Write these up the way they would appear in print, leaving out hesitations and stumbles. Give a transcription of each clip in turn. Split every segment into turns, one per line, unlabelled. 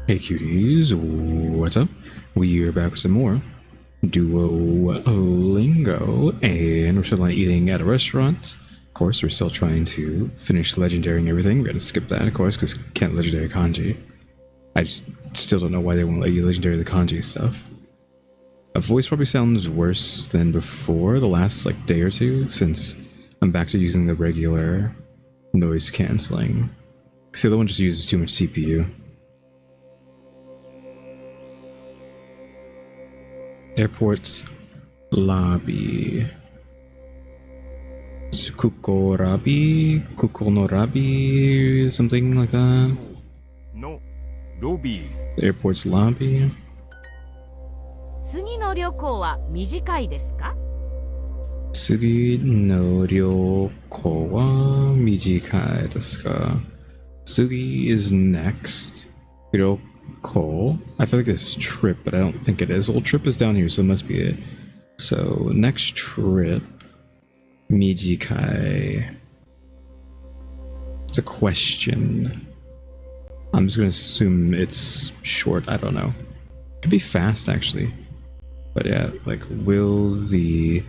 Hey cuties, what's up? We are back with some more Duolingo, and we're still not eating at a restaurant. Of course, we're still trying to finish legendarying everything. We're gonna skip that, of course, because can't legendary kanji. I just still don't know why they won't let you legendary the kanji stuff. A voice probably sounds worse than before the last like day or two, since I'm back to using the regular noise canceling. Because the other one just uses too much CPU. Airport lobby. Kukonorabi, something like that.
No, lobby.
The airport's lobby.
次の旅行は短いですか?
次の旅行は短いですか? Sugi is next. Ryoko. I feel like it's trip, but I don't think it is. Well, trip is down here, so it must be it. So, next trip. Mijikai. It's a question. I'm just gonna assume it's short. I don't know. Could be fast, actually. But yeah, like, will the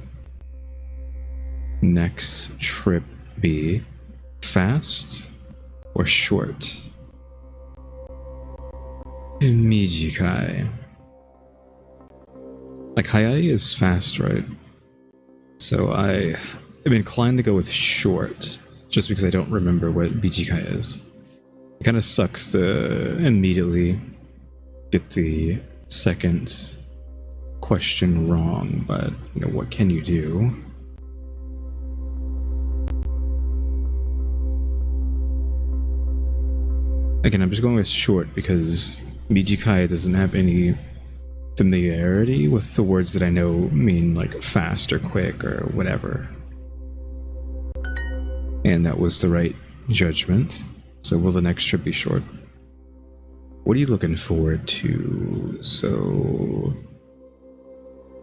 next trip be fast or short? Mijikai. Like, Hayai is fast, right? So I'm inclined to go with short, just because I don't remember what Mijikai is. It kind of sucks to immediately get the second question wrong, but you know, what can you do? Again, I'm just going with short because Mijikai doesn't have any familiarity with the words that I know mean like fast or quick or whatever. And that was the right judgment. So will the next trip be short? What are you looking forward to? So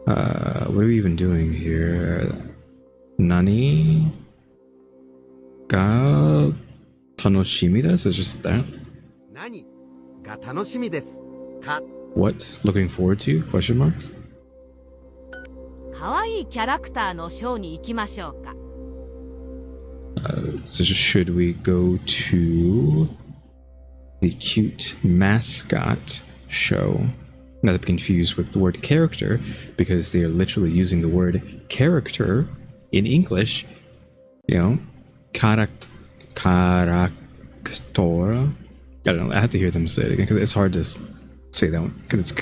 what are we even doing here? Nani ga tanoshimi desu? Is just that?
Nani ga tanoshimi desu ka?
What? Looking forward to? Question mark?
かわいいキャラクターのショーに行きましょうか?
So should we go to the cute mascot show? Not to be confused with the word character, because they are literally using the word character in English. You know, character. I don't know. I have to hear them say it again because it's hard to say that one because it's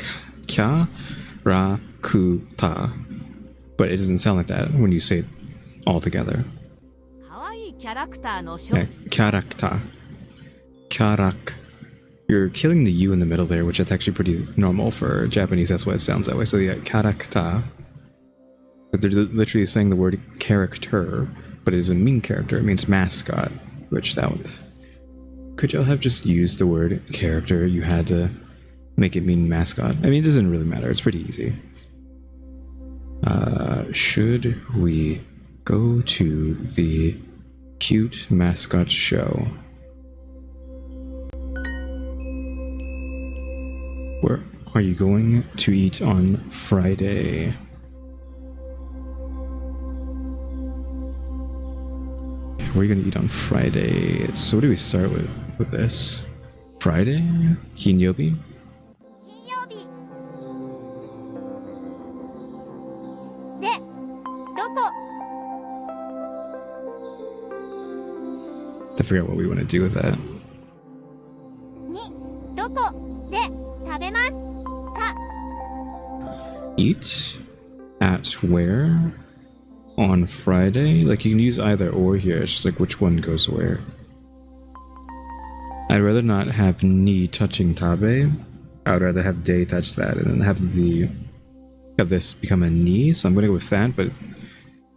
kya-ra-ku-ta, but it doesn't sound like that when you say it all together.
かわいいキャラクターのショー.
Yeah, character. You're killing the U in the middle there, which is actually pretty normal for Japanese. That's why it sounds that way. So yeah, character. But they're literally saying the word character, but it doesn't mean character. It means mascot, which that would... Could y'all have just used the word character? You had to make it mean mascot. I mean, it doesn't really matter. It's pretty easy. Should we go to the cute mascot show? Where are you going to eat on Friday? Where are you going to eat on Friday? So what do we start with this? Friday? Kinyobi?
金曜日. で、どこ?
I forget what we want to do with that.
に、どこで食べますか?
Eat at where? On Friday? Like, you can use either or here. It's just like which one goes where. I'd rather not have ni touching tabe. I would rather have de touch that and then have this become a ni. So I'm gonna go with that, but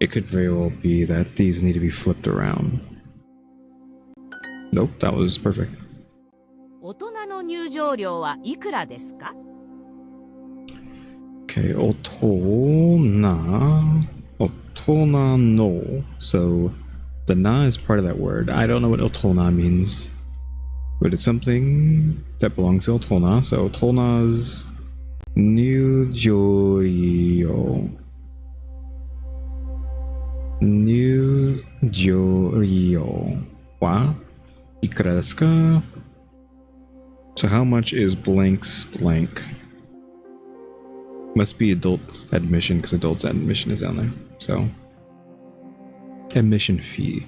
it could very well be that these need to be flipped around. Nope, that was perfect.
大人の入場料はいくらですか?
Okay, otona no. So the na is part of that word. I don't know what otona means. but it's something that belongs to Otona. So Otona's Nyujorio. Nyujorio wa ikura desu ka? So how much is blank's blank? Must be adult admission, because adults admission is down there. So admission fee.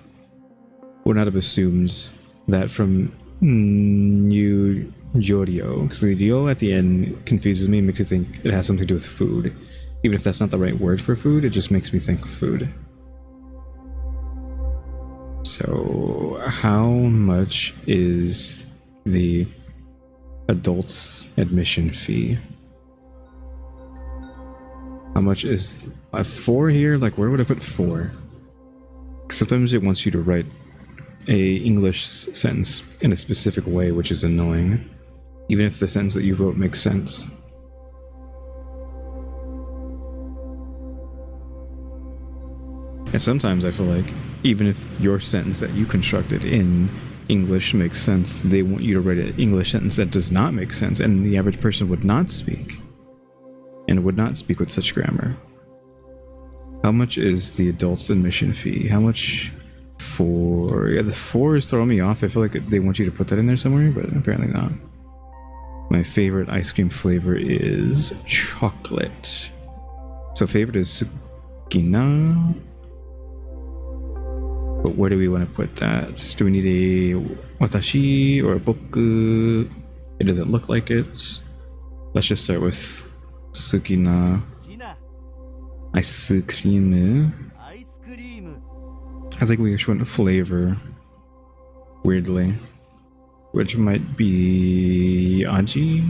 Would not have assumed that from New Jorio, because the ryo at the end confuses me, makes me think it has something to do with food. Even if that's not the right word for food, it just makes me think food. So how much is the adults admission fee? How much is 4 here? Like, where would I put 4? Sometimes it wants you to write a English sentence in a specific way, which is annoying, even if the sentence that you wrote makes sense. And sometimes I feel like even if your sentence that you constructed in English makes sense, they want you to write an English sentence that does not make sense, and the average person would not speak, and would not speak with such grammar. How much is the adult's admission fee? How much for... Yeah, the 4 is throwing me off. I feel like they want you to put that in there somewhere, but apparently not. My favorite ice cream flavor is chocolate. So favorite is sukina. But where do we want to put that? Do we need a watashi or a boku? It doesn't look like it. Let's just start with sukina. Ice cream. I think we just went flavor. Weirdly. Which might be aji?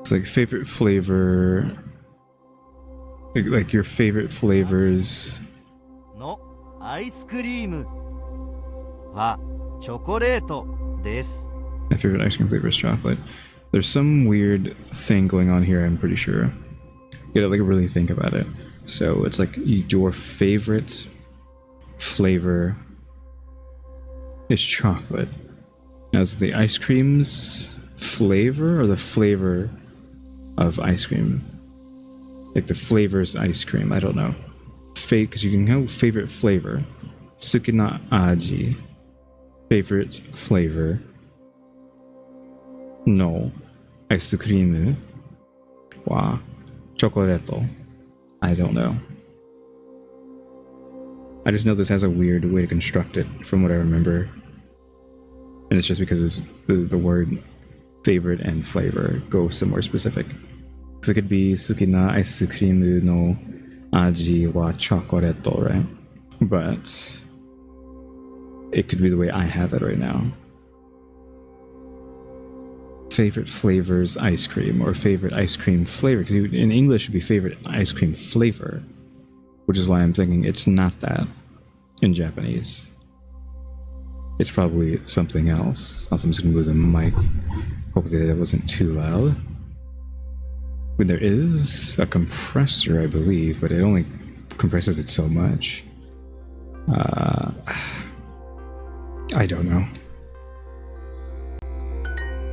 It's like favorite flavor. Like your favorite flavors.
No, ice cream wa chocolate desu.
My favorite ice cream flavor is chocolate. There's some weird thing going on here, I'm pretty sure. You gotta like really think about it. So it's like your favorite flavor is chocolate. Now is the ice cream's flavor or the flavor of ice cream? Like the flavor's ice cream, I don't know. Because you can have favorite flavor. Sukina aji. Favorite flavor. No. Ice cream wa chocolate. I don't know. I just know this has a weird way to construct it from what I remember. And it's just because of the word favorite and flavor go somewhere specific. So it could be sukina ice cream no aji wa chocolate, right? But it could be the way I have it right now. Favorite flavors ice cream, or favorite ice cream flavor, because in English it would be favorite ice cream flavor, which is why I'm thinking it's not that in Japanese. It's probably something else. Also, I'm just gonna move the mic. Hopefully that wasn't too loud. But there is a compressor, I believe, but it only compresses it so much. I don't know.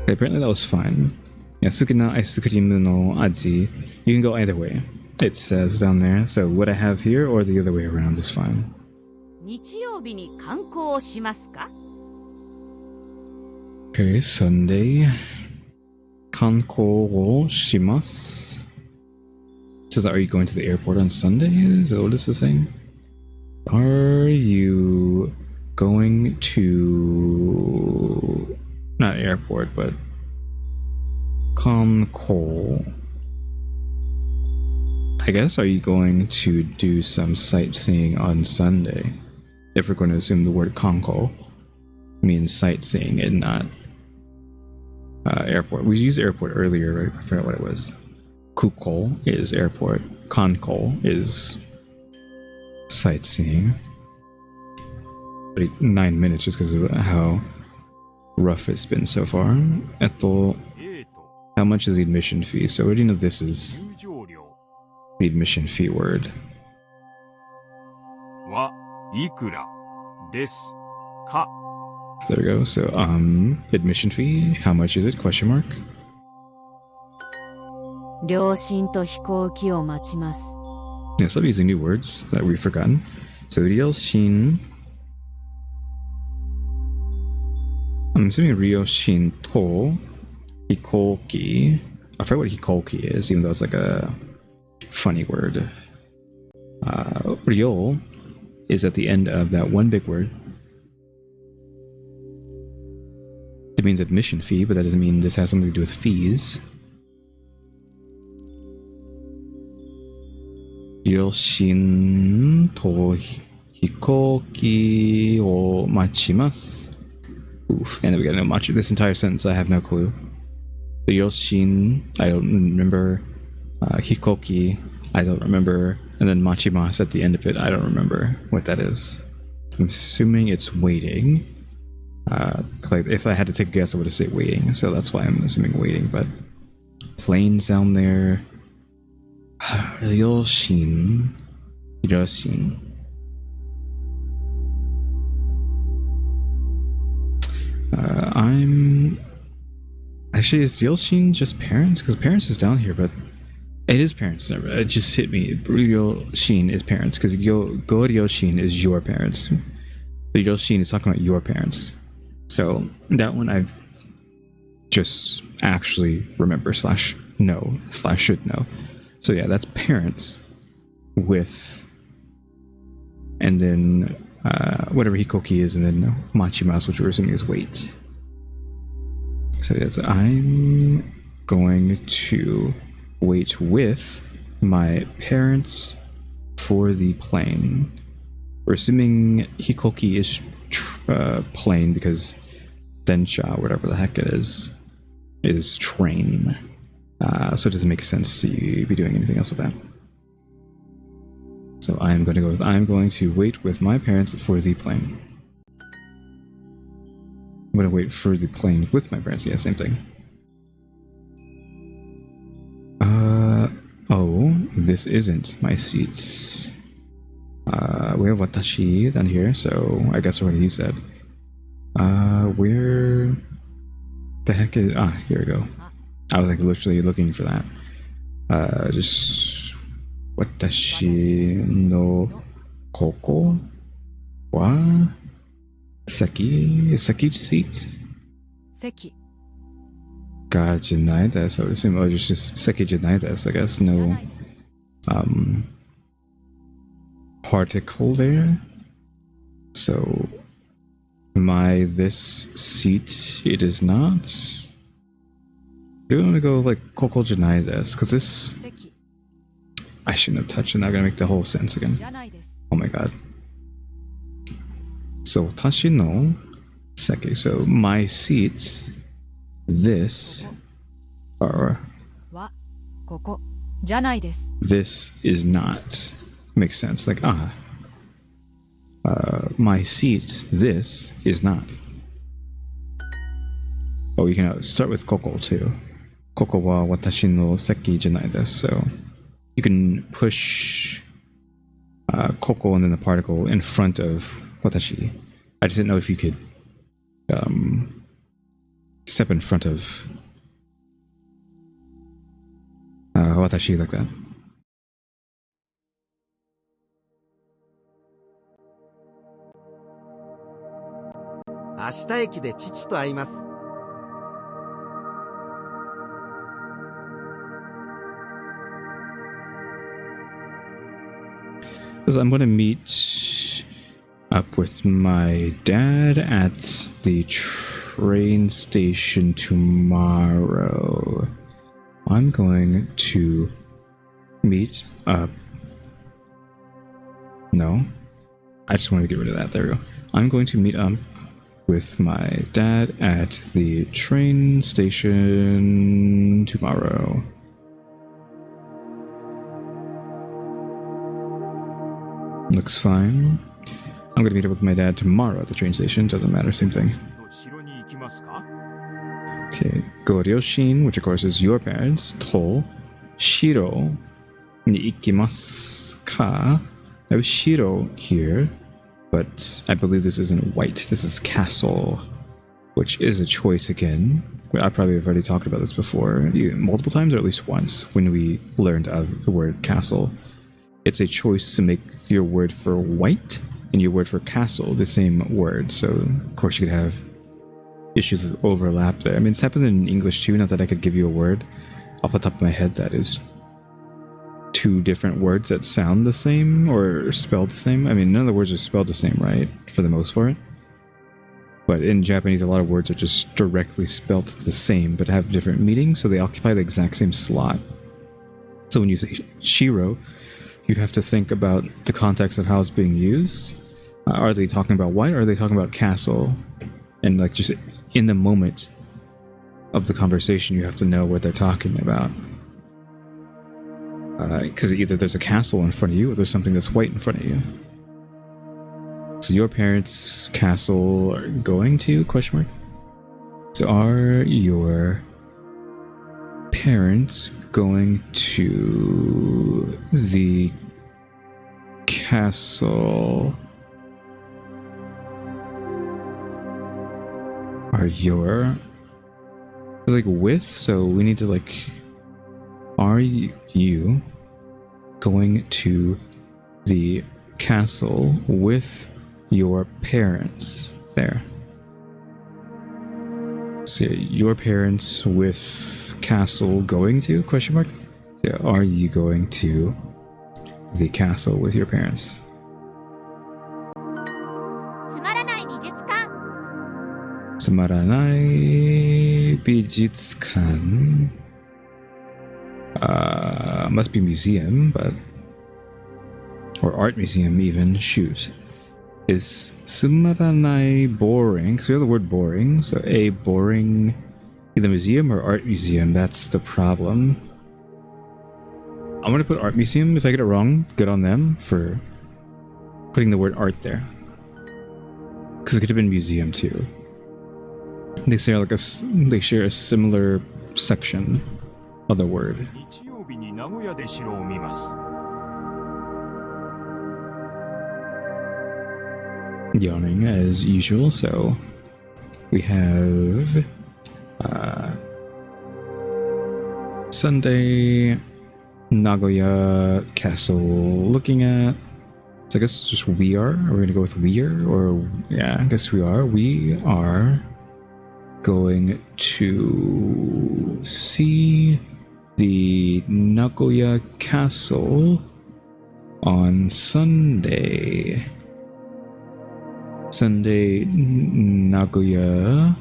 Apparently that was fine. Yeah, sukina ice cream no aji. You can go either way. It says down there. So what I have here or the other way around is fine.
日曜日に観光をしますか?
Okay, Sunday. Kankou wo shimasu. Says, are you going to the airport on Sunday? Is that what this is saying? Are you going to... not airport, but... Kankou. I guess, are you going to do some sightseeing on Sunday? If we're going to assume the word Kankou means sightseeing and not airport. We used airport earlier, right? I forgot what it was. Kukou is airport. Kankou is sightseeing. 9 minutes just because of how rough it's been so far. How much is the admission fee? So I already know this is the admission fee word.
Wa ikura desu ka?
So there we go. So, admission fee, how much is it? Question mark.
両親と飛行機を待ちます。
Yeah, so I'm using new words that we've forgotten. So, ryoshin. I'm assuming ryoshin to hikoki. I forget what hikoki is, even though it's like a funny word. Ryo is at the end of that one big word. It means admission fee, but that doesn't mean this has something to do with fees. Ryoshin to hikoki o machimasu. Oof, and then we got no machi. This entire sentence, I have no clue. The Ryoshin, I don't remember. Hikoki, I don't remember. And then machimasu at the end of it, I don't remember what that is. I'm assuming it's waiting. Like if I had to take a guess, I would have said waiting. So that's why I'm assuming waiting. But planes down there. Ryoshin. Ryoshin. I'm actually, is Ryoshin just parents? Because parents is down here, but it is parents. It just hit me. Ryoshin is parents because Go-Ryoshin is your parents. Ryoshin is talking about your parents. So that one I've just actually remember / know / should know. So yeah, that's parents with, and then whatever hikoki is, and then machimasu, which we're assuming is wait. So yes, I'm going to wait with my parents for the plane. We're assuming hikoki is plane because densha, whatever the heck it is train. So it doesn't make sense to be doing anything else with that. So I'm going to go with I'm going to wait with my parents for the plane. I'm going to wait for the plane with my parents. Yeah, same thing. Oh, this isn't my seats. We have watashi down here, so I guess what he said. Where the heck is... here we go. I was like literally looking for that. Just... Watashi no koko wa seki seat?
席
Ga janai desu. I would assume just seki janai desu, I guess. No particle there. So this seat, it is not. Do you want to go like koko janai desu? Because this,
席
I shouldn't have touched it. Now I'm gonna make the whole sentence again.
じゃないです
Oh my god. So watashi no seki. So my seats, this, or
はここじゃないです
this is not. Makes sense. Like, my seat, this is not. Oh, you can start with koko too. Koko wa watashi no seki janai desu. So you can push koko and then the particle in front of watashi. I just didn't know if you could step in front of watashi like that.
Ashita 駅で父と会います。
Because I'm going to meet up with my dad at the train station tomorrow. I'm going to meet up. No, I just want to get rid of that. There we go. I'm going to meet up with my dad at the train station tomorrow. Looks fine. I'm gonna meet up with my dad tomorrow at the train station. Doesn't matter, same thing.
城に行きますか
Okay, Go-Ryoshin, which of course is your parents, to Shiro ni ikimasu ka? I have Shiro here. But I believe this isn't white. This is castle, which is a choice again. I probably have already talked about this before, multiple times or at least once when we learned of the word castle. It's a choice to make your word for white and your word for castle the same word. So, of course, you could have issues with overlap there. I mean, this happens in English too, not that I could give you a word off the top of my head that is two different words that sound the same or spelled the same. I mean, none of the words are spelled the same, right? For the most part. But in Japanese, a lot of words are just directly spelled the same, but have different meanings, so they occupy the exact same slot. So when you say Shiro, you have to think about the context of how it's being used. Are they talking about white, or are they talking about castle? And like just in the moment of the conversation, you have to know what they're talking about. Because either there's a castle in front of you, or there's something that's white in front of you. So your parents' castle are going to, question mark? So are your parents going to the castle? Are your... It's like with, so we need to like... Are you going to the castle with your parents there? So your parents with castle going to, question mark? So are you going to the castle with your parents?
つまらない美術館
Sumaranai Bijitsukan. Must be museum, but... Or art museum even, shoot. Is Sumaranai boring? Because we have the word boring, so a boring... Either museum or art museum, that's the problem. I'm gonna put art museum. If I get it wrong, good on them for putting the word art there. Because it could have been museum too. They share like they share a similar section of the word.
日曜日に名古屋で城を見ます。
Yawning as usual, so we have Sunday Nagoya Castle looking at. So I guess it's just we are. Are we gonna go with we are? Or yeah, I guess we are. We are going to see the Nagoya Castle on Sunday. Sunday Nagoya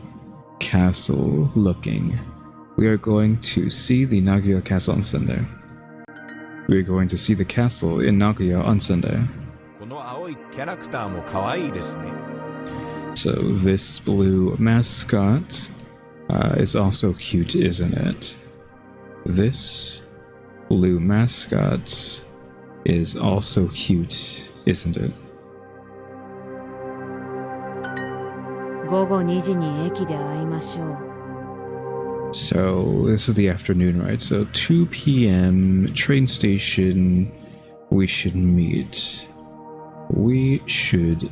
Castle looking. We are going to see the Nagoya Castle on Sunday. We are going to see the castle in Nagoya on Sunday.
この青いキャラクターも可愛いですね。
So this blue mascot is also cute, isn't it? This blue mascot is also cute, isn't it?
午後2時に駅で会いましょう。
So this is the afternoon, right? So 2 p.m. train station. We should meet. We should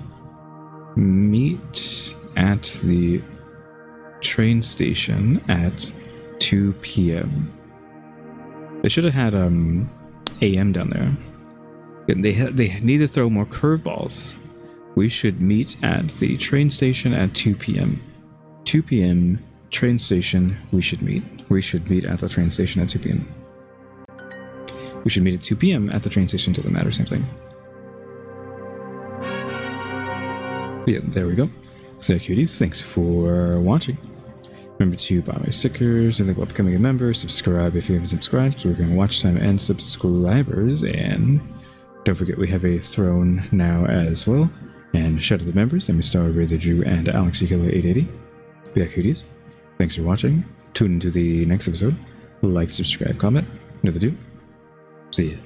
meet at the train station at 2 p.m. They should have had AM down there. They need to throw more curveballs. We should meet at the train station at 2 p.m. 2 p.m. train station. We should meet. We should meet at the train station at 2 p.m. We should meet at 2 p.m. at the train station. Doesn't matter. Same thing. Yeah, there we go. So, cuties, thanks for watching. Remember to buy my stickers and think about becoming a member. Subscribe if you haven't subscribed. So we're going to watch time and subscribers. And don't forget we have a throne now as well. And shout out to the members, EmmyStarr, RaleyDrew, and alexgkiller 880. Yeah, cuties, thanks for watching. Tune into the next episode. Like, subscribe, comment. Know the do. See ya.